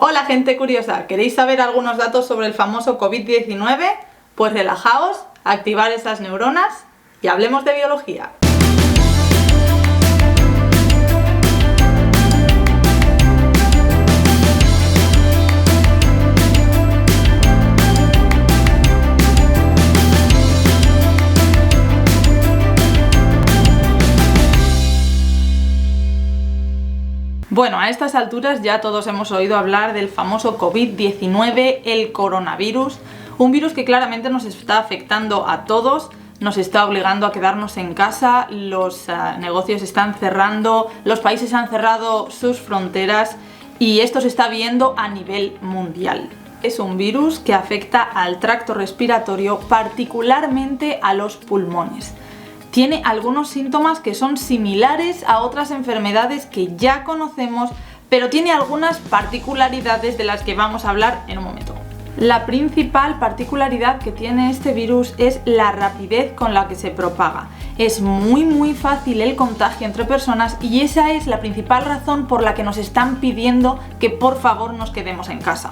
Hola gente curiosa, ¿queréis saber algunos datos sobre el famoso COVID-19? Pues relajaos, activar esas neuronas y hablemos de biología. Bueno, a estas alturas ya todos hemos oído hablar del famoso COVID-19, el coronavirus, un virus que claramente nos está afectando a todos, nos está obligando a quedarnos en casa, los negocios están cerrando, los países han cerrado sus fronteras y esto se está viendo a nivel mundial. Es un virus que afecta al tracto respiratorio, particularmente a los pulmones. Tiene algunos síntomas que son similares a otras enfermedades que ya conocemos, pero tiene algunas particularidades de las que vamos a hablar en un momento. La principal particularidad que tiene este virus es la rapidez con la que se propaga. Es muy fácil el contagio entre personas y esa es la principal razón por la que nos están pidiendo que por favor nos quedemos en casa.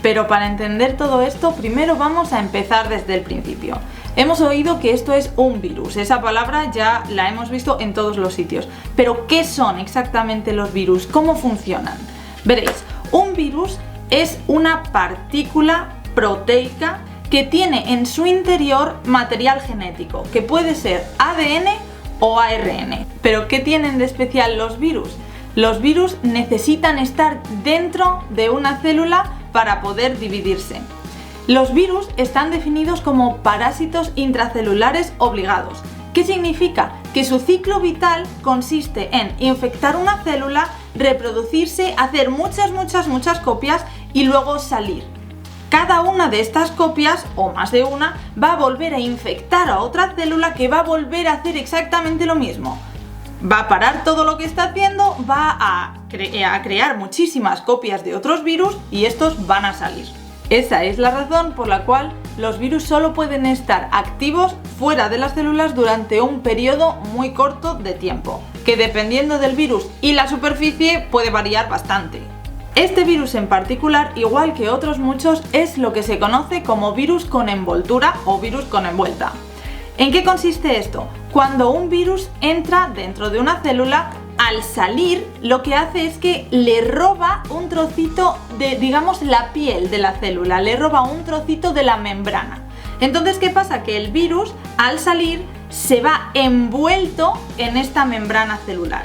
Pero para entender todo esto, primero vamos a empezar desde el principio. Hemos oído que esto es un virus, esa palabra ya la hemos visto en todos los sitios. Pero ¿qué son exactamente los virus? ¿Cómo funcionan? Veréis, un virus es una partícula proteica que tiene en su interior material genético, que puede ser ADN o ARN. ¿Pero qué tienen de especial los virus? Los virus necesitan estar dentro de una célula para poder dividirse. Los virus están definidos como parásitos intracelulares obligados. ¿Qué significa? Que su ciclo vital consiste en infectar una célula, reproducirse, hacer muchas copias y luego salir. Cada una de estas copias, o más de una, va a volver a infectar a otra célula que va a volver a hacer exactamente lo mismo. Va a parar todo lo que está haciendo, va a crear muchísimas copias de otros virus y estos van a salir. Esa es la razón por la cual los virus solo pueden estar activos fuera de las células durante un periodo muy corto de tiempo, que dependiendo del virus y la superficie puede variar bastante. Este virus en particular, igual que otros muchos, es lo que se conoce como virus con envoltura o virus con envuelta. ¿En qué consiste esto? Cuando un virus entra dentro de una célula, al salir lo que hace es que le roba un trocito de, digamos, la piel de la célula, le roba un trocito de la membrana. Entonces, ¿qué pasa? Que el virus al salir se va envuelto en esta membrana celular.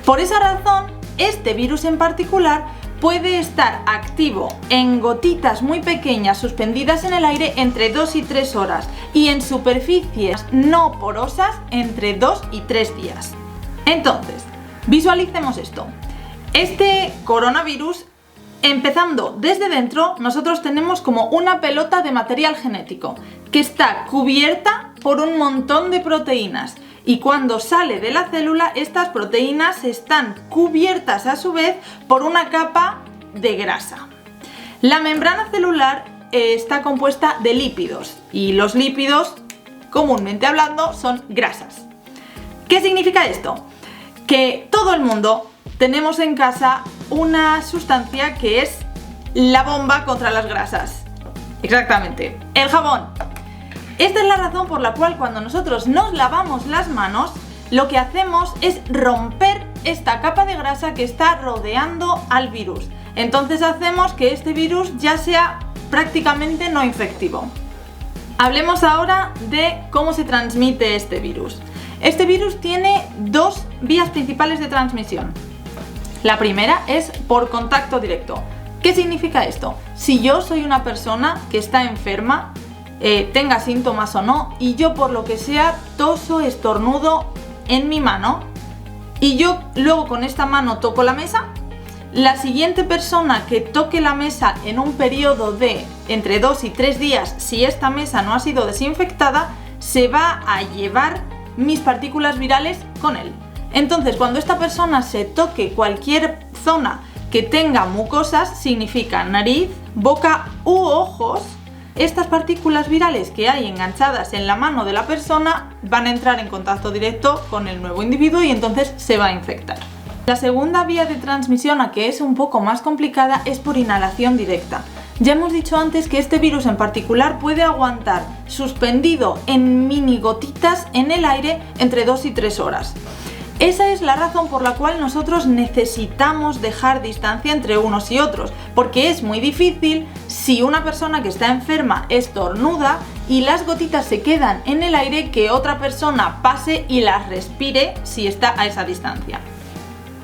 Por esa razón, este virus en particular puede estar activo en gotitas muy pequeñas suspendidas en el aire entre 2 y 3 horas y en superficies no porosas entre 2 y 3 días. Entonces, visualicemos esto. Este coronavirus, empezando desde dentro, nosotros tenemos como una pelota de material genético que está cubierta por un montón de proteínas y cuando sale de la célula, estas proteínas están cubiertas a su vez por una capa de grasa. La membrana celular está compuesta de lípidos y los lípidos, comúnmente hablando, son grasas. ¿Qué significa esto? Que todo el mundo tenemos en casa una sustancia que es la bomba contra las grasas. Exactamente, el jabón. Esta es la razón por la cual cuando nosotros nos lavamos las manos, lo que hacemos es romper esta capa de grasa que está rodeando al virus. Entonces hacemos que este virus ya sea prácticamente no infectivo. Hablemos ahora de cómo se transmite este virus. Este virus tiene dos vías principales de transmisión. La primera es por contacto directo. ¿Qué significa esto? Si yo soy una persona que está enferma, tenga síntomas o no, y yo por lo que sea toso, estornudo en mi mano, y yo luego con esta mano toco la mesa, la siguiente persona que toque la mesa en un periodo de entre 2 y 3 días, si esta mesa no ha sido desinfectada, se va a llevar mis partículas virales con él. Entonces, cuando esta persona se toque cualquier zona que tenga mucosas, significa nariz, boca u ojos, estas partículas virales que hay enganchadas en la mano de la persona van a entrar en contacto directo con el nuevo individuo y entonces se va a infectar. La segunda vía de transmisión, a que es un poco más complicada, es por inhalación directa. Ya hemos dicho antes que este virus en particular puede aguantar suspendido en mini gotitas en el aire entre 2 y 3 horas. Esa es la razón por la cual nosotros necesitamos dejar distancia entre unos y otros, porque es muy difícil si una persona que está enferma estornuda y las gotitas se quedan en el aire, que otra persona pase y las respire si está a esa distancia.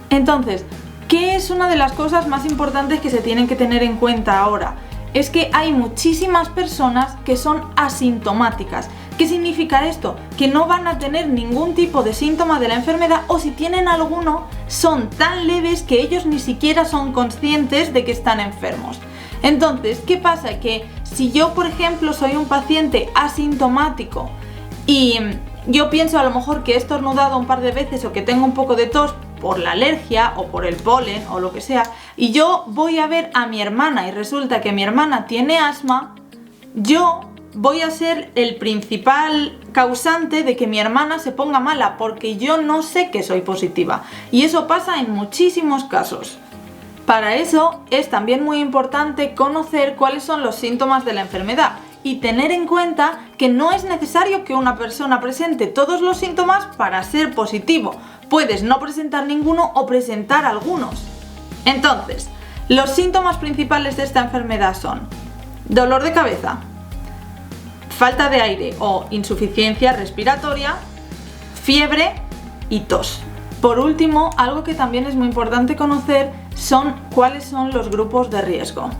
Entonces, ¿qué es una de las cosas más importantes que se tienen que tener en cuenta ahora? Es que hay muchísimas personas que son asintomáticas. ¿Qué significa esto? Que no van a tener ningún tipo de síntoma de la enfermedad, o si tienen alguno, son tan leves que ellos ni siquiera son conscientes de que están enfermos. Entonces, ¿qué pasa? Que si yo, por ejemplo, soy un paciente asintomático y yo pienso a lo mejor que he estornudado un par de veces o que tengo un poco de tos por la alergia o por el polen o lo que sea, y yo voy a ver a mi hermana y resulta que mi hermana tiene asma, yo voy a ser el principal causante de que mi hermana se ponga mala, porque yo no sé que soy positiva, y eso pasa en muchísimos casos. Para eso es también muy importante conocer cuáles son los síntomas de la enfermedad y tener en cuenta que no es necesario que una persona presente todos los síntomas para ser positivo. Puedes no presentar ninguno o presentar algunos. Entonces, los síntomas principales de esta enfermedad son dolor de cabeza, falta de aire o insuficiencia respiratoria, fiebre y tos. Por último, algo que también es muy importante conocer son cuáles son los grupos de riesgo.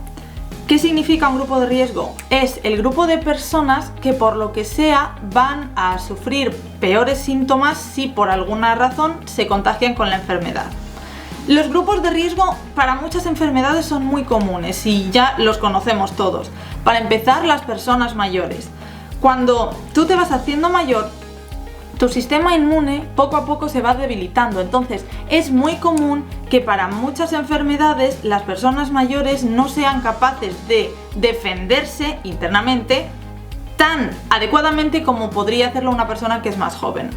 ¿Qué significa un grupo de riesgo? Es el grupo de personas que por lo que sea van a sufrir peores síntomas si por alguna razón se contagian con la enfermedad. Los grupos de riesgo para muchas enfermedades son muy comunes y ya los conocemos todos. Para empezar, las personas mayores. Cuando tú te vas haciendo mayor, tu sistema inmune poco a poco se va debilitando, entonces es muy común que para muchas enfermedades las personas mayores no sean capaces de defenderse internamente tan adecuadamente como podría hacerlo una persona que es más joven.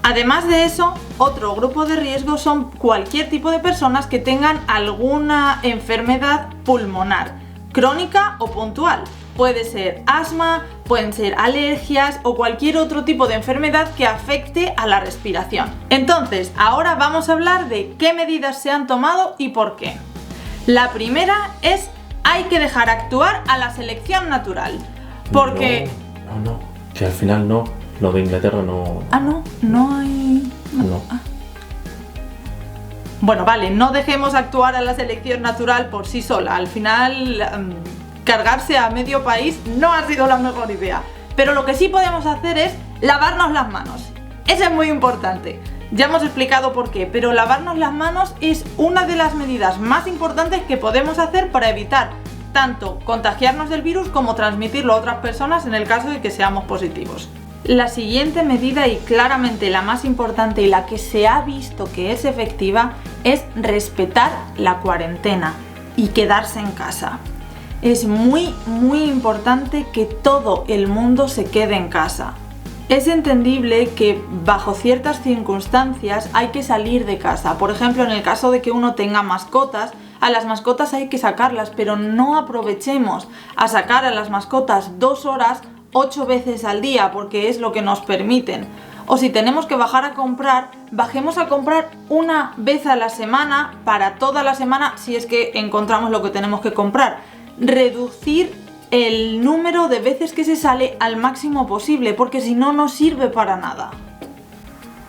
Además de eso, otro grupo de riesgo son cualquier tipo de personas que tengan alguna enfermedad pulmonar, crónica o puntual. Puede ser asma, pueden ser alergias o cualquier otro tipo de enfermedad que afecte a la respiración. Entonces, ahora vamos a hablar de qué medidas se han tomado y por qué. La primera es: hay que dejar actuar a la selección natural. Porque... No, que al final no, lo de Inglaterra no... No hay... No. Bueno, vale, no dejemos actuar a la selección natural por sí sola. Al final... cargarse a medio país no ha sido la mejor idea, pero lo que sí podemos hacer es lavarnos las manos. Eso es muy importante. Ya hemos explicado por qué, pero lavarnos las manos es una de las medidas más importantes que podemos hacer para evitar tanto contagiarnos del virus como transmitirlo a otras personas en el caso de que seamos positivos. La siguiente medida, y claramente la más importante y la que se ha visto que es efectiva, es respetar la cuarentena y quedarse en casa. Es muy importante que todo el mundo se quede en casa. Es entendible que bajo ciertas circunstancias hay que salir de casa. Por ejemplo, en el caso de que uno tenga mascotas, a las mascotas hay que sacarlas, pero no aprovechemos a sacar a las mascotas 2 horas 8 veces al día, porque es lo que nos permiten. O si tenemos que bajar a comprar, bajemos a comprar una vez a la semana para toda la semana si es que encontramos lo que tenemos que comprar. Reducir el número de veces que se sale al máximo posible, porque si no, no sirve para nada.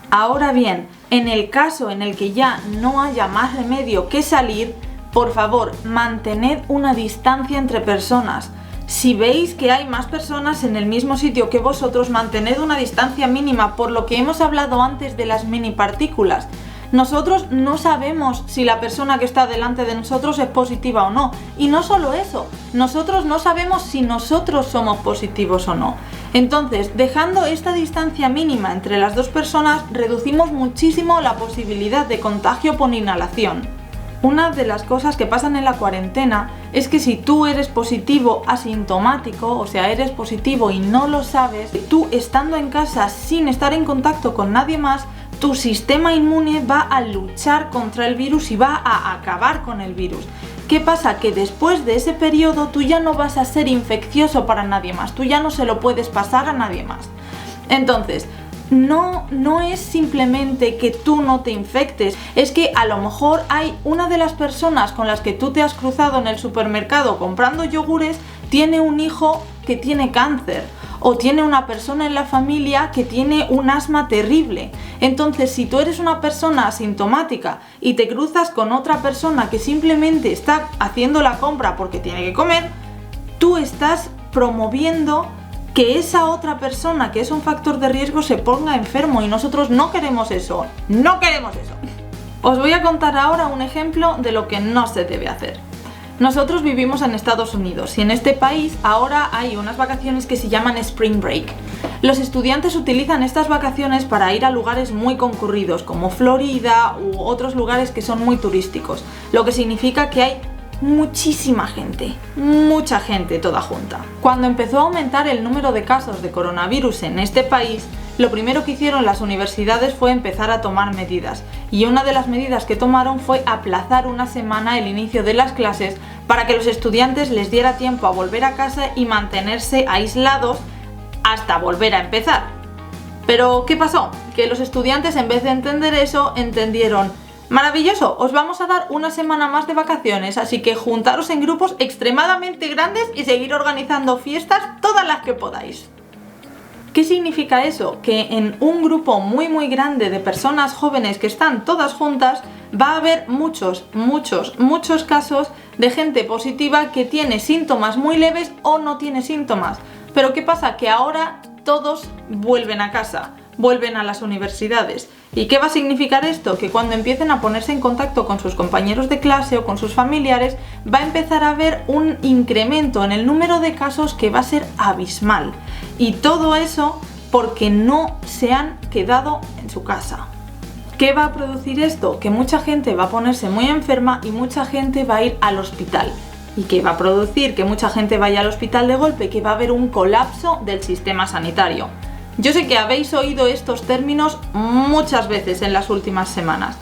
Ahora bien, en el caso en el que ya no haya más remedio que salir, por favor, mantened una distancia entre personas. Si veis que hay más personas en el mismo sitio que vosotros, mantened una distancia mínima, por lo que hemos hablado antes de las mini partículas. Nosotros no sabemos si la persona que está delante de nosotros es positiva o no. Y no solo eso, nosotros no sabemos si nosotros somos positivos o no. Entonces, dejando esta distancia mínima entre las dos personas, reducimos muchísimo la posibilidad de contagio por inhalación. Una de las cosas que pasan en la cuarentena es que si tú eres positivo asintomático, o sea, eres positivo y no lo sabes, tú estando en casa sin estar en contacto con nadie más, tu sistema inmune va a luchar contra el virus y va a acabar con el virus. ¿Qué pasa? Que después de ese periodo tú ya no vas a ser infeccioso para nadie más, tú ya no se lo puedes pasar a nadie más. Entonces, no es simplemente que tú no te infectes, es que a lo mejor hay una de las personas con las que tú te has cruzado en el supermercado comprando yogures, tiene un hijo que tiene cáncer o tiene una persona en la familia que tiene un asma terrible. Entonces, si tú eres una persona asintomática y te cruzas con otra persona que simplemente está haciendo la compra porque tiene que comer, tú estás promoviendo que esa otra persona, que es un factor de riesgo, se ponga enfermo, y nosotros no queremos eso, no queremos eso. Os voy a contar ahora un ejemplo de lo que no se debe hacer. Nosotros vivimos en Estados Unidos y en este país ahora hay unas vacaciones que se llaman Spring Break. Los estudiantes utilizan estas vacaciones para ir a lugares muy concurridos como Florida u otros lugares que son muy turísticos, lo que significa que hay muchísima gente, mucha gente toda junta. Cuando empezó a aumentar el número de casos de coronavirus en este país, lo primero que hicieron las universidades fue empezar a tomar medidas, y una de las medidas que tomaron fue aplazar una semana el inicio de las clases para que los estudiantes les diera tiempo a volver a casa y mantenerse aislados hasta volver a empezar. Pero ¿qué pasó? Que los estudiantes, en vez de entender eso, entendieron: maravilloso, os vamos a dar una semana más de vacaciones, así que juntaros en grupos extremadamente grandes y seguir organizando fiestas todas las que podáis. ¿Qué significa eso? Que en un grupo muy grande de personas jóvenes que están todas juntas va a haber muchos casos de gente positiva que tiene síntomas muy leves o no tiene síntomas. Pero ¿qué pasa? Que ahora todos vuelven a casa, vuelven a las universidades. ¿Y qué va a significar esto? Que cuando empiecen a ponerse en contacto con sus compañeros de clase o con sus familiares, va a empezar a haber un incremento en el número de casos que va a ser abismal. Y todo eso porque no se han quedado en su casa. ¿Qué va a producir esto? Que mucha gente va a ponerse muy enferma y mucha gente va a ir al hospital. ¿Y qué va a producir? Que mucha gente vaya al hospital de golpe, que va a haber un colapso del sistema sanitario. Yo sé que habéis oído estos términos muchas veces en las últimas semanas.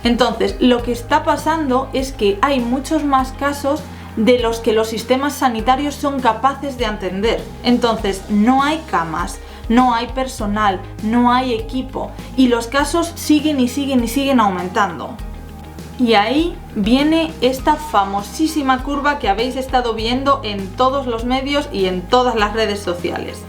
Entonces, lo que está pasando es que hay muchos más casos de los que los sistemas sanitarios son capaces de atender. Entonces, no hay camas, no hay personal, no hay equipo, y los casos siguen aumentando. Y ahí viene esta famosísima curva que habéis estado viendo en todos los medios y en todas las redes sociales.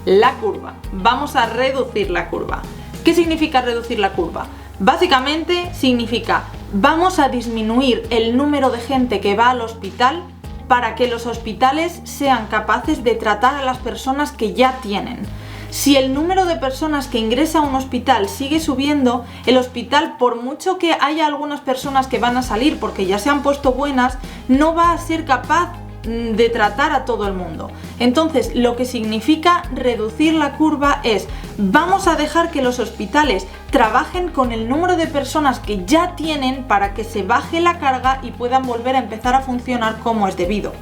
La curva. Vamos a reducir la curva. ¿Qué significa reducir la curva? Básicamente significa: vamos a disminuir el número de gente que va al hospital para que los hospitales sean capaces de tratar a las personas que ya tienen. Si el número de personas que ingresa a un hospital sigue subiendo, el hospital, por mucho que haya algunas personas que van a salir porque ya se han puesto buenas, no va a ser capaz de tratar a todo el mundo. Entonces, lo que significa reducir la curva es: vamos a dejar que los hospitales trabajen con el número de personas que ya tienen para que se baje la carga y puedan volver a empezar a funcionar como es debido.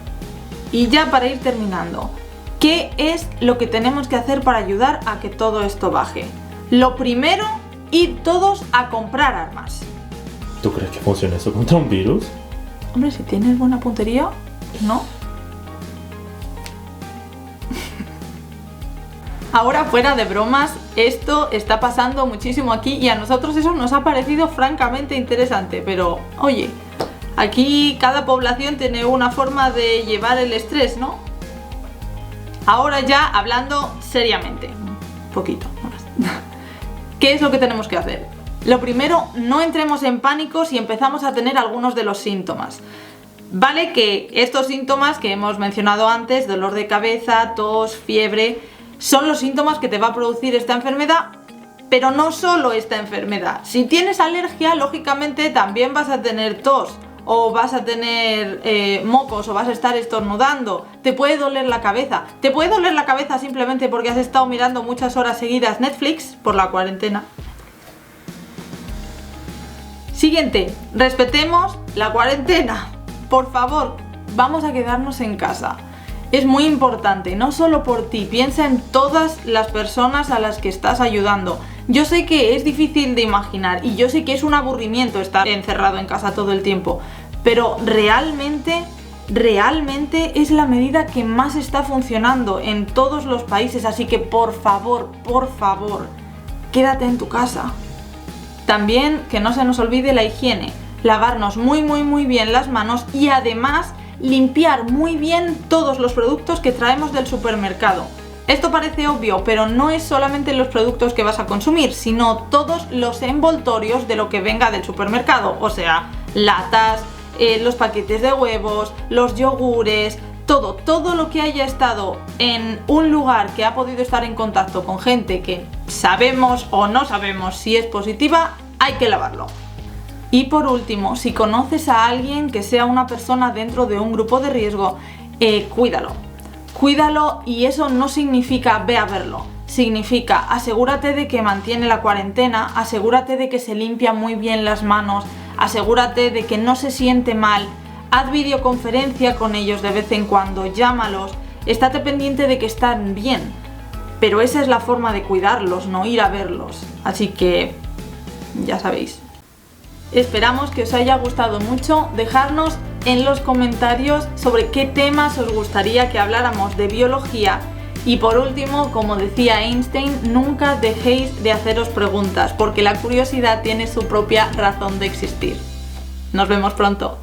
Y ya para ir terminando, ¿qué es lo que tenemos que hacer para ayudar a que todo esto baje? Lo primero, ir todos a comprar armas. ¿Tú crees que funciona eso contra un virus? Hombre, si tienes buena puntería, ¿no? Ahora, fuera de bromas, esto está pasando muchísimo aquí y a nosotros eso nos ha parecido francamente interesante, pero oye, aquí cada población tiene una forma de llevar el estrés, ¿no? Ahora ya hablando seriamente, un poquito más. ¿Qué es lo que tenemos que hacer? Lo primero, no entremos en pánico si empezamos a tener algunos de los síntomas. Vale que estos síntomas que hemos mencionado antes, dolor de cabeza, tos, fiebre, son los síntomas que te va a producir esta enfermedad, pero no solo esta enfermedad. Si tienes alergia, lógicamente también vas a tener tos, o vas a tener mocos, o vas a estar estornudando. Te puede doler la cabeza. Te puede doler la cabeza simplemente porque has estado mirando muchas horas seguidas Netflix por la cuarentena. Siguiente, respetemos la cuarentena. Por favor, vamos a quedarnos en casa. Es muy importante, no solo por ti, piensa en todas las personas a las que estás ayudando. Yo sé que es difícil de imaginar y yo sé que es un aburrimiento estar encerrado en casa todo el tiempo, pero realmente es la medida que más está funcionando en todos los países, así que por favor, quédate en tu casa. También que no se nos olvide la higiene, lavarnos muy bien las manos y además limpiar muy bien todos los productos que traemos del supermercado. Esto parece obvio, pero no es solamente los productos que vas a consumir, sino todos los envoltorios de lo que venga del supermercado, o sea, latas, los paquetes de huevos, los yogures, todo lo que haya estado en un lugar que ha podido estar en contacto con gente que sabemos o no sabemos si es positiva, hay que lavarlo. Y por último, si conoces a alguien que sea una persona dentro de un grupo de riesgo, cuídalo, y eso no significa ve a verlo, significa asegúrate de que mantiene la cuarentena, asegúrate de que se limpia muy bien las manos, asegúrate de que no se siente mal, haz videoconferencia con ellos de vez en cuando, llámalos, estate pendiente de que están bien, pero esa es la forma de cuidarlos, no ir a verlos, así que ya sabéis. Esperamos que os haya gustado mucho, dejadnos en los comentarios sobre qué temas os gustaría que habláramos de biología y por último, como decía Einstein, nunca dejéis de haceros preguntas porque la curiosidad tiene su propia razón de existir. Nos vemos pronto.